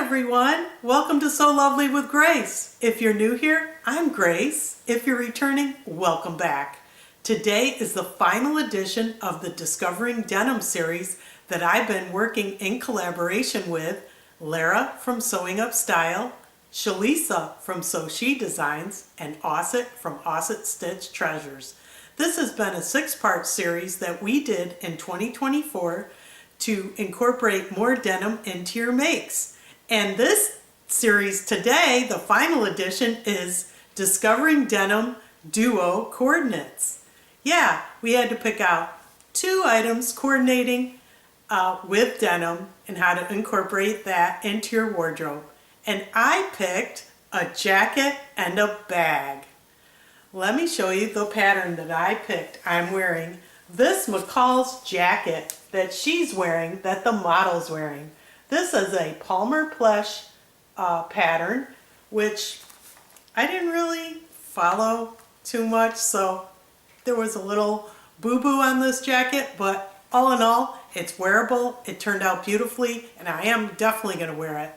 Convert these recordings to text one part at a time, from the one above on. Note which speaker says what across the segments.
Speaker 1: everyone, welcome to So Lovely with Grace. If you're new here, I'm Grace. If you're returning, welcome back. Today is the final edition of the Discovering Denim series that I've been working in collaboration with Lara from Sewing Up Style, Chilisa from Sew She Designs, and Auset from Auset Stitch Treasures. This has been a 6-part series that we did in 2024 to incorporate more denim into your makes. And this series today, the final edition, is Discovering Denim Duo Coordinates. Yeah, we had to pick out 2 items coordinating with denim and how to incorporate that into your wardrobe. And I picked a jacket and a bag. Let me show you the pattern that I picked. I'm wearing this McCall's jacket that she's wearing, that the model's wearing. This is a Pletsch pattern, which I didn't really follow too much, so there was a little boo-boo on this jacket, but all in all, it's wearable. It turned out beautifully, and I am definitely going to wear it.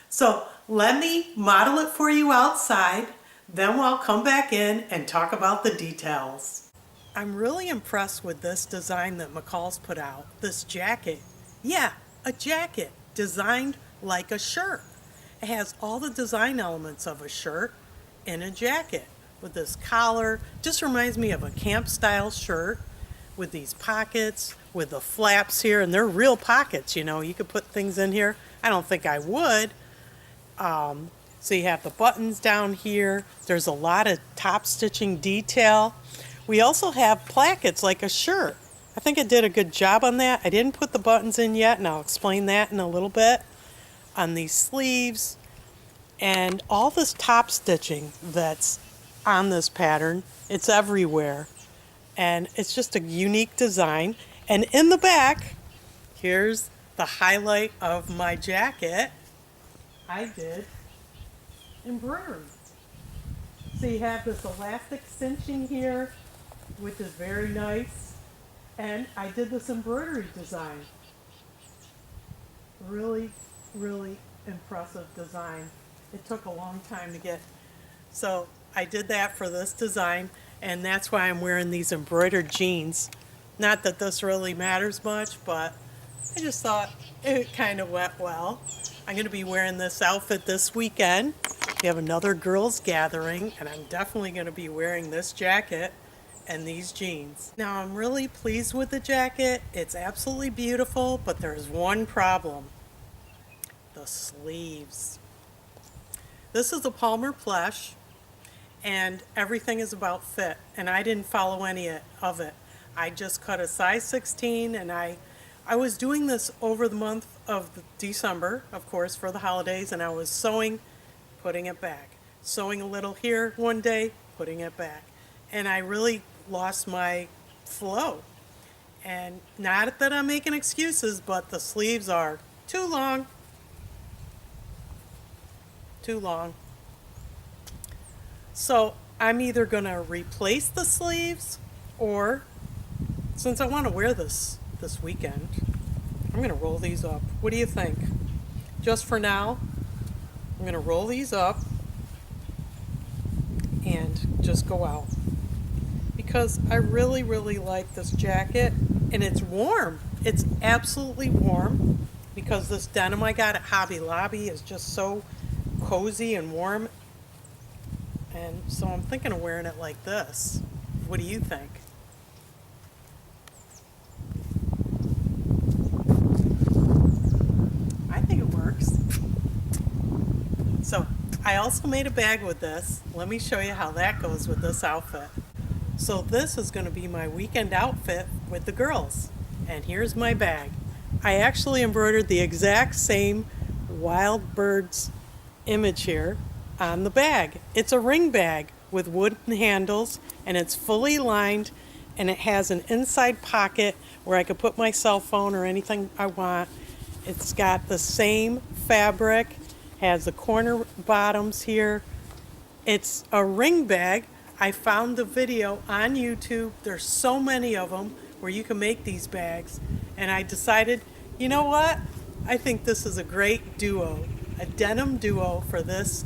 Speaker 1: So let me model it for you outside, then I'll come back in and talk about the details. I'm really impressed with this design that McCall's put out. This jacket. Yeah, a jacket designed like a shirt. It has all the design elements of a shirt in a jacket with this collar. Just reminds me of a camp style shirt with these pockets, with the flaps here, and they're real pockets, you know. You could put things in here. I don't think I would. So you have the buttons down here. There's a lot of top stitching detail. We also have plackets like a shirt. I think I did a good job on that. I didn't put the buttons in yet, and I'll explain that in a little bit. On these sleeves and all this top stitching that's on this pattern, it's everywhere. And it's just a unique design. And in the back, here's the highlight of my jacket. I did embroidery. So you have this elastic cinching here, which is very nice. And I did this embroidery design. Really, really impressive design. It took a long time to get. So I did that for this design, and that's why I'm wearing these embroidered jeans. Not that this really matters much, but I just thought it kind of went well. I'm going to be wearing this outfit this weekend. We have another girls' gathering, and I'm definitely going to be wearing this jacket and these jeans. Now, I'm really pleased with the jacket. It's absolutely beautiful, but there's one problem. The sleeves. This is a Pletsch, and everything is about fit, and I didn't follow any of it. I just cut a size 16, and I was doing this over the month of December, of course, for the holidays, and I was sewing, putting it back. Sewing a little here one day, putting it back. And I really lost my flow. And not that I'm making excuses, but the sleeves are too long. Too long. So I'm either going to replace the sleeves, or since I want to wear this weekend, I'm going to roll these up. What do you think? Just for now, I'm going to roll these up and just go out. Because I really, really like this jacket, and it's warm. It's absolutely warm because this denim I got at Hobby Lobby is just so cozy and warm. And so I'm thinking of wearing it like this. What do you think? I think it works. So I also made a bag with this. Let me show you how that goes with this outfit. So this is going to be my weekend outfit with the girls. And here's my bag. I actually embroidered the exact same wild birds image here on the bag. It's a ring bag with wooden handles, and it's fully lined, and it has an inside pocket where I could put my cell phone or anything I want. It's got the same fabric, has the corner bottoms here. It's a ring bag. I found the video on YouTube. There's so many of them where you can make these bags. And I decided, you know what? I think this is a great duo. a denim duo for this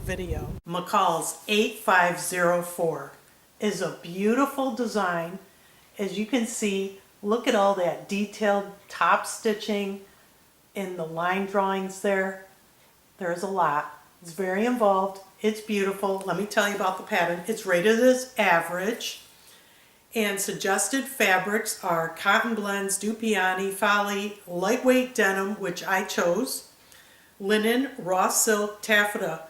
Speaker 1: video. McCall's 8504 is a beautiful design. As you can see, look at all that detailed top stitching in the line drawings there. There's a lot. It's very involved. It's beautiful. Let me tell you about the pattern. It's rated as average. And suggested fabrics are cotton blends, Dupioni, Folly, lightweight denim, which I chose, linen, raw silk, taffeta,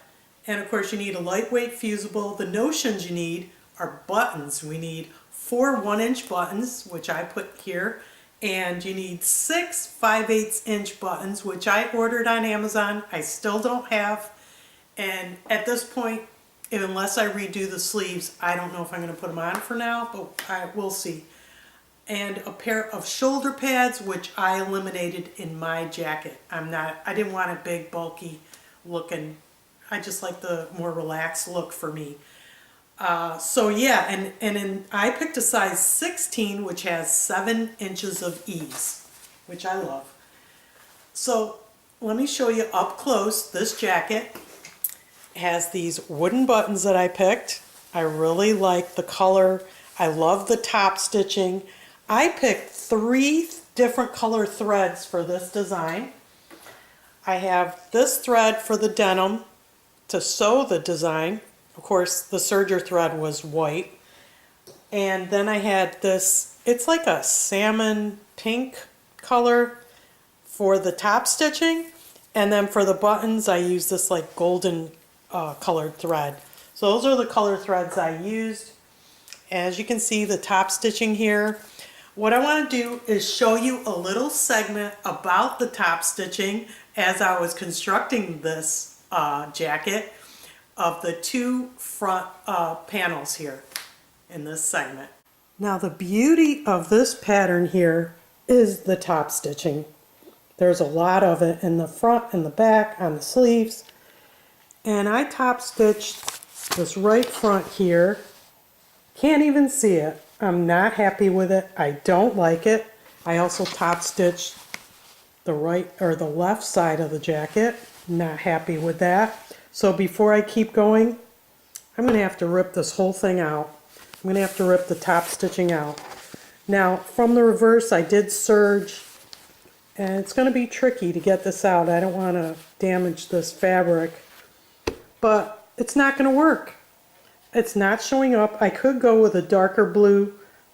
Speaker 1: and of course you need a lightweight fusible. The notions you need are buttons. We need 4 1-inch buttons, which I put here, and you need 6 5/8-inch buttons, which I ordered on Amazon. I still don't have, and at this point, unless I redo the sleeves, I don't know if I'm going to put them on for now, but we'll see. And a pair of shoulder pads, which I eliminated in my jacket. I didn't want a big, bulky looking. I just like the more relaxed look for me. So yeah, I picked a size 16, which has 7 inches of ease, which I love. So let me show you up close. This jacket has these wooden buttons that I picked. I really like the color. I love the top stitching. I picked 3 different color threads for this design. I have this thread for the denim to sew the design. Of course, the serger thread was white. And then I had this, it's like a salmon pink color for the top stitching. And then for the buttons, I used this like golden colored thread. So those are the color threads I used. As you can see, the top stitching here. What I want to do is show you a little segment about the top stitching as I was constructing this jacket of the 2 front panels here in this segment. Now the beauty of this pattern here is the top stitching. There's a lot of it in the front and the back on the sleeves. And I top stitched this right front here. Can't even see it. I'm not happy with it. I don't like it. I also top stitched the right or the left side of the jacket. Not happy with that. So before I keep going, I'm going to have to rip this whole thing out. I'm going to have to rip the top stitching out. Now from the reverse I did serge, and it's going to be tricky to get this out. I don't want to damage this fabric. But it's not going to work. It's not showing up. I could go with a darker blue.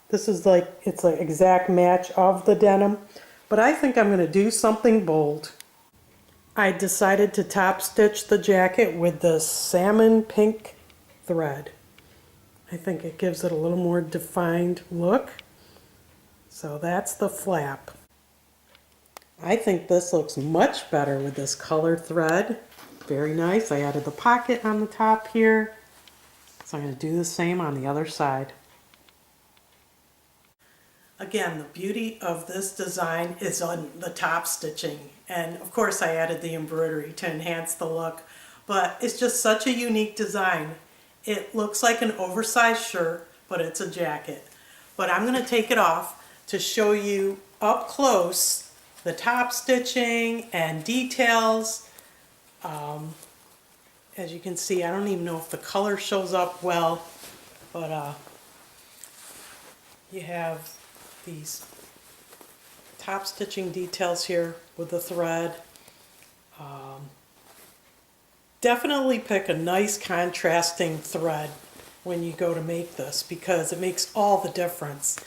Speaker 1: This is like, it's an exact match of the denim. But I think I'm going to do something bold. I decided to top stitch the jacket with the salmon pink thread. I think it gives it a little more defined look. So that's the flap. I think this looks much better with this colored thread. Very nice. I added the pocket on the top here. So I'm going to do the same on the other side. Again, the beauty of this design is on the top stitching. And of course I added the embroidery to enhance the look. But it's just such a unique design. It looks like an oversized shirt, but it's a jacket. But I'm going to take it off to show you up close the top stitching and details. As you can see, I don't even know if the color shows up well, but you have these top stitching details here with the thread. Definitely pick a nice contrasting thread when you go to make this, because it makes all the difference.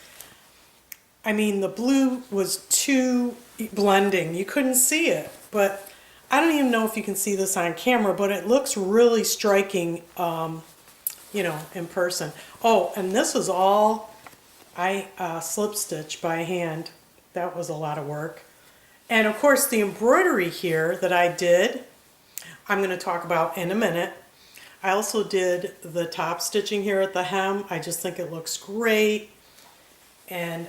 Speaker 1: I mean, the blue was too blending. You couldn't see it, but I don't even know if you can see this on camera, but it looks really striking, you know, in person. Oh, and this is all I slip stitched by hand. That was a lot of work. And of course the embroidery here that I did, I'm going to talk about in a minute. I also did the top stitching here at the hem. I just think it looks great. And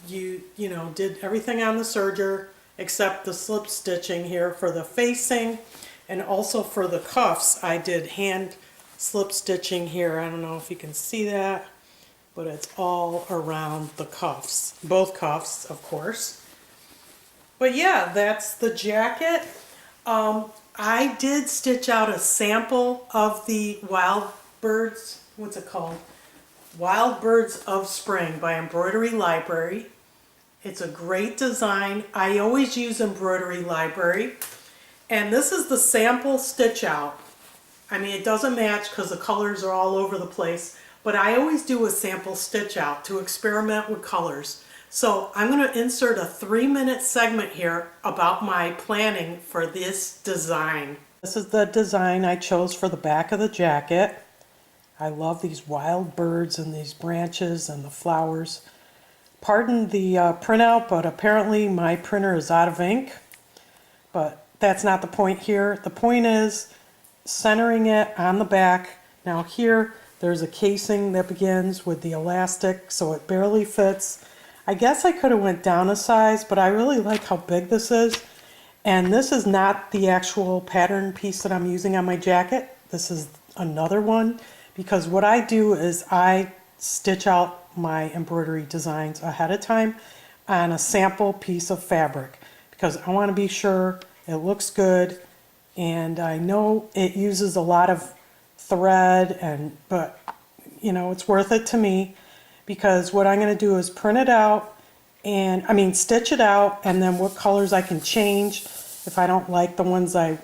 Speaker 1: you know, did everything on the serger except the slip stitching here for the facing, and also for the cuffs I did hand slip stitching here. I don't know if you can see that, but it's all around the cuffs, both cuffs of course. But yeah, that's the jacket. I did stitch out a sample of the Wild Birds, what's it called? Wild Birds of Spring by Embroidery Library. It's a great design. I always use Embroidery Library. And this is the sample stitch out. I mean, it doesn't match because the colors are all over the place, but I always do a sample stitch out to experiment with colors. So I'm going to insert a 3-minute segment here about my planning for this design. This is the design I chose for the back of the jacket. I love these wild birds and these branches and the flowers. Pardon the printout, but apparently my printer is out of ink. But that's not the point here. The point is centering it on the back. Now here, there's a casing that begins with the elastic, so it barely fits. I guess I could have went down a size, but I really like how big this is. And this is not the actual pattern piece that I'm using on my jacket. This is another one, because what I do is I stitch out my embroidery designs ahead of time on a sample piece of fabric, because I want to be sure it looks good, and I know it uses a lot of thread, but you know, it's worth it to me, because what I'm going to do is print it out, and stitch it out, and then what colors I can change if I don't like the ones I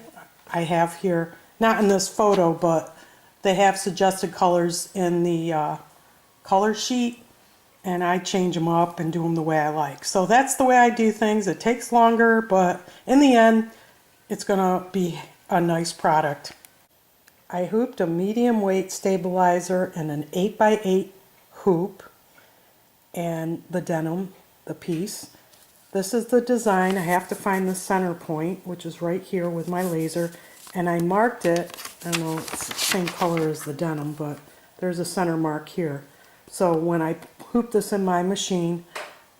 Speaker 1: have here. Not in this photo, but they have suggested colors in the color sheet, and I change them up and do them the way I like. So that's the way I do things. It takes longer, but in the end, it's going to be a nice product. I hooped a medium weight stabilizer and an 8x8 hoop and the denim, the piece. This is the design. I have to find the center point, which is right here with my laser, and I marked it. I don't know, it's the same color as the denim, but there's a center mark here. So when I hoop this in my machine,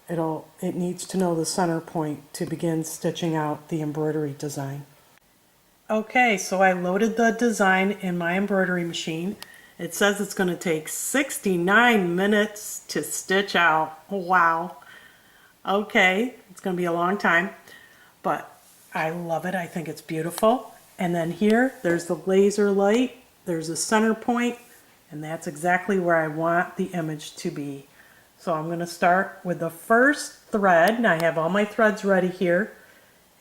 Speaker 1: it needs to know the center point to begin stitching out the embroidery design. Okay, so I loaded the design in my embroidery machine. It says it's going to take 69 minutes to stitch out. Wow. Okay, it's going to be a long time, but I love it. I think it's beautiful. And then here, there's the laser light. There's a center point, and that's exactly where I want the image to be. So I'm going to start with the first thread, and I have all my threads ready here,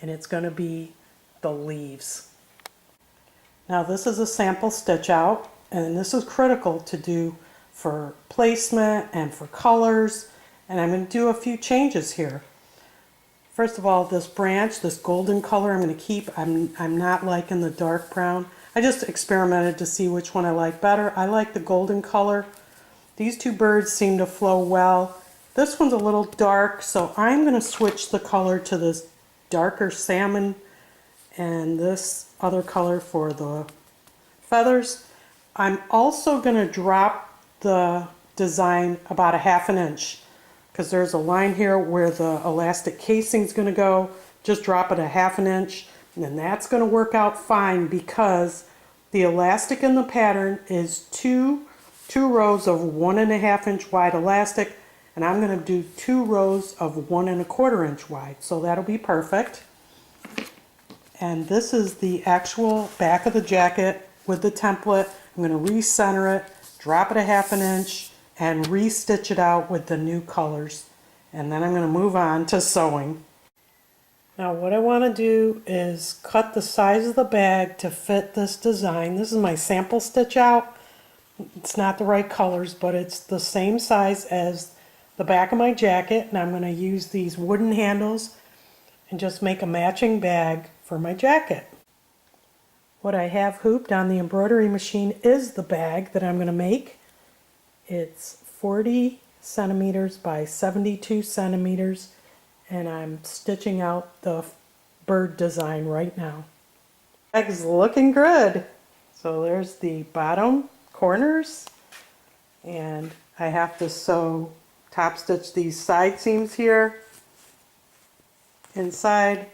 Speaker 1: and it's going to be the leaves. Now this is a sample stitch out, and this is critical to do for placement and for colors, and I'm going to do a few changes here. First of all, this branch, this golden color I'm going to keep. I'm not liking the dark brown. I just experimented to see which one I like better. I like the golden color. These two birds seem to flow well. This one's a little dark, so I'm going to switch the color to this darker salmon and this other color for the feathers. I'm also going to drop the design about a ½ inch, because there's a line here where the elastic casing is going to go. Just drop it a ½ inch, and then that's going to work out fine, because the elastic in the pattern is two rows of 1½ inch wide elastic, and I'm going to do 2 rows of 1¼ inch wide, so that'll be perfect. And this is the actual back of the jacket with the template. I'm going to recenter it, drop it a ½ inch, and re-stitch it out with the new colors. And then I'm going to move on to sewing. Now what I want to do is cut the size of the bag to fit this design. This is my sample stitch out. It's not the right colors, but it's the same size as the back of my jacket, and I'm going to use these wooden handles and just make a matching bag for my jacket. What I have hooped on the embroidery machine is the bag that I'm going to make. It's 40 centimeters by 72 centimeters, and I'm stitching out the bird design right now. The bag's looking good. So there's the bottom corners, and I have to sew top stitch these side seams here inside,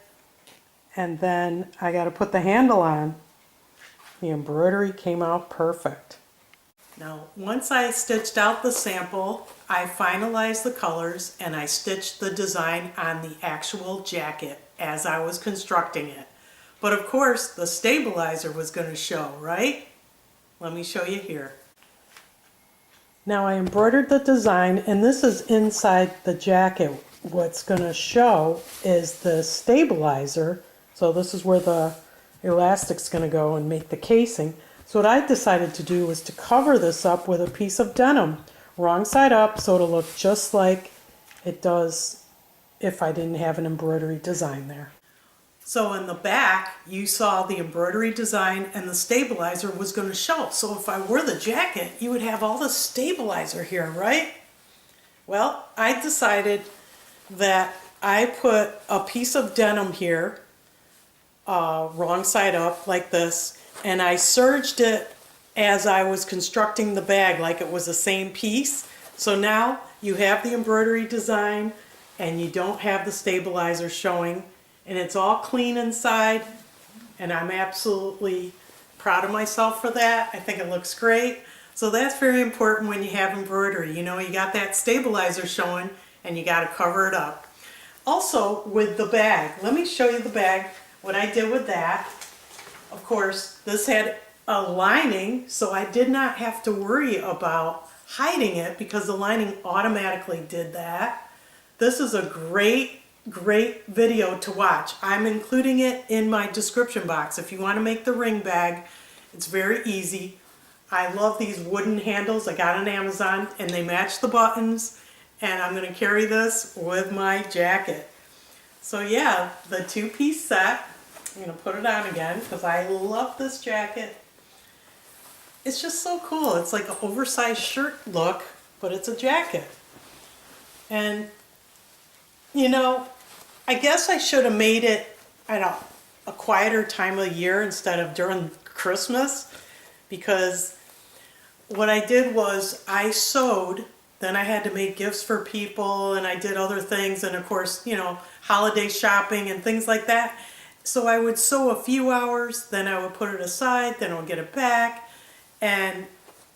Speaker 1: and then I got to put the handle on. The embroidery came out perfect. Now once I stitched out the sample, I finalized the colors and I stitched the design on the actual jacket as I was constructing it. But of course, the stabilizer was going to show, right? Let me show you here. Now I embroidered the design, and this is inside the jacket. What's going to show is the stabilizer. So this is where the elastic's going to go and make the casing. So what I decided to do was to cover this up with a piece of denim, wrong side up, so it'll look just like it does if I didn't have an embroidery design there. So in the back, you saw the embroidery design and the stabilizer was going to show. So if I wore the jacket, you would have all the stabilizer here, right? Well, I decided that I put a piece of denim here, wrong side up like this, and I serged it as I was constructing the bag like it was the same piece. So now you have the embroidery design and you don't have the stabilizer showing, and it's all clean inside, and I'm absolutely proud of myself for that. I think it looks great. So that's very important when you have embroidery. You know, you got that stabilizer showing and you got to cover it up. Also with the bag, let me show you the bag, what I did with that. Of course, this had a lining, so I did not have to worry about hiding it because the lining automatically did that. This is a great video to watch. I'm including it in my description box. If you want to make the ring bag, it's very easy. I love these wooden handles I got on Amazon, and they match the buttons, and I'm going to carry this with my jacket. So yeah, the two-piece set. I'm going to put it on again because I love this jacket. It's just so cool. It's like an oversized shirt look, but it's a jacket. And you know, I guess I should have made it at a quieter time of year instead of during Christmas, because what I did was I sewed, then I had to make gifts for people, and I did other things, and of course, you know, holiday shopping and things like that. So I would sew a few hours, then I would put it aside, then I would get it back, and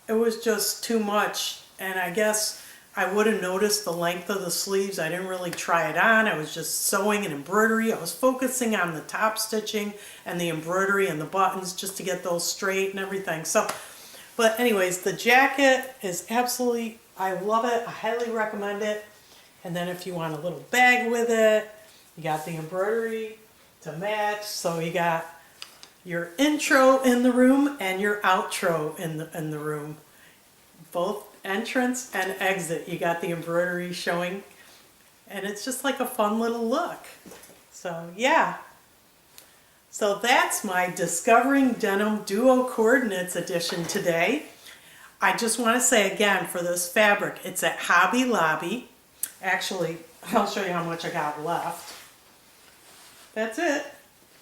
Speaker 1: it was just too much. And I guess I would have noticed the length of the sleeves. I didn't really try it on. I was just sewing and embroidery. I was focusing on the top stitching and the embroidery and the buttons just to get those straight and everything. So, but anyways, the jacket is absolutely, I love it. I highly recommend it. And then if you want a little bag with it, you got the embroidery to match. So you got your intro in the room and your outro in the room. Both entrance and exit, you got the embroidery showing, and it's just like a fun little look. So yeah, so that's my Discovering Denim Duo Coordinates edition today. I just want to say again, for this fabric, it's at Hobby Lobby. Actually, I'll show you how much I got left. That's it.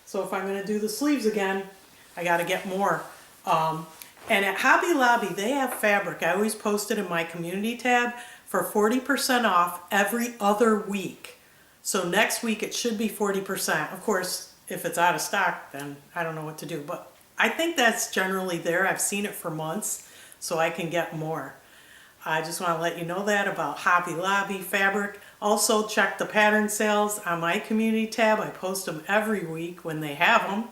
Speaker 1: So if I'm going to do the sleeves again, I got to get more. And at Hobby Lobby, they have fabric. I always post it in my community tab for 40% off every other week. So next week it should be 40%. Of course, if it's out of stock, then I don't know what to do. But I think that's generally there. I've seen it for months, so I can get more. I just want to let you know that about Hobby Lobby fabric. Also, check the pattern sales on my community tab. I post them every week when they have them.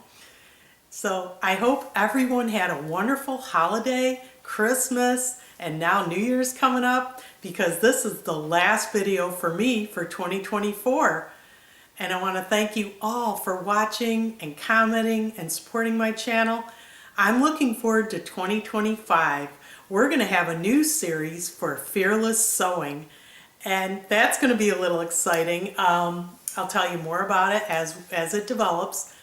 Speaker 1: So I hope everyone had a wonderful holiday, Christmas, and now New Year's coming up, because this is the last video for me for 2024. And I want to thank you all for watching and commenting and supporting my channel. I'm looking forward to 2025. We're going to have a new series for Fearless Sewing, and that's going to be a little exciting. I'll tell you more about it as it develops.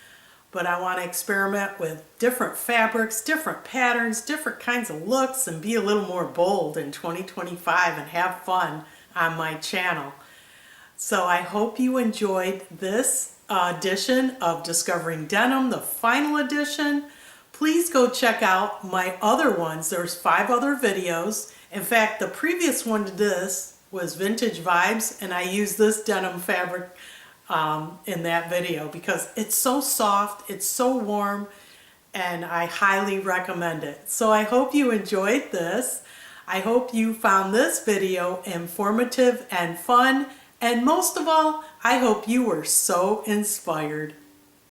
Speaker 1: But I want to experiment with different fabrics, different patterns, different kinds of looks, and be a little more bold in 2025 and have fun on my channel. So I hope you enjoyed this edition of Discovering Denim, the final edition. Please go check out my other ones. There's 5 other videos. In fact, the previous one to this was Vintage Vibes, and I used this denim fabric in that video because it's so soft, it's so warm, and I highly recommend it. So I hope you enjoyed this. I hope you found this video informative and fun, and most of all, I hope you were so inspired.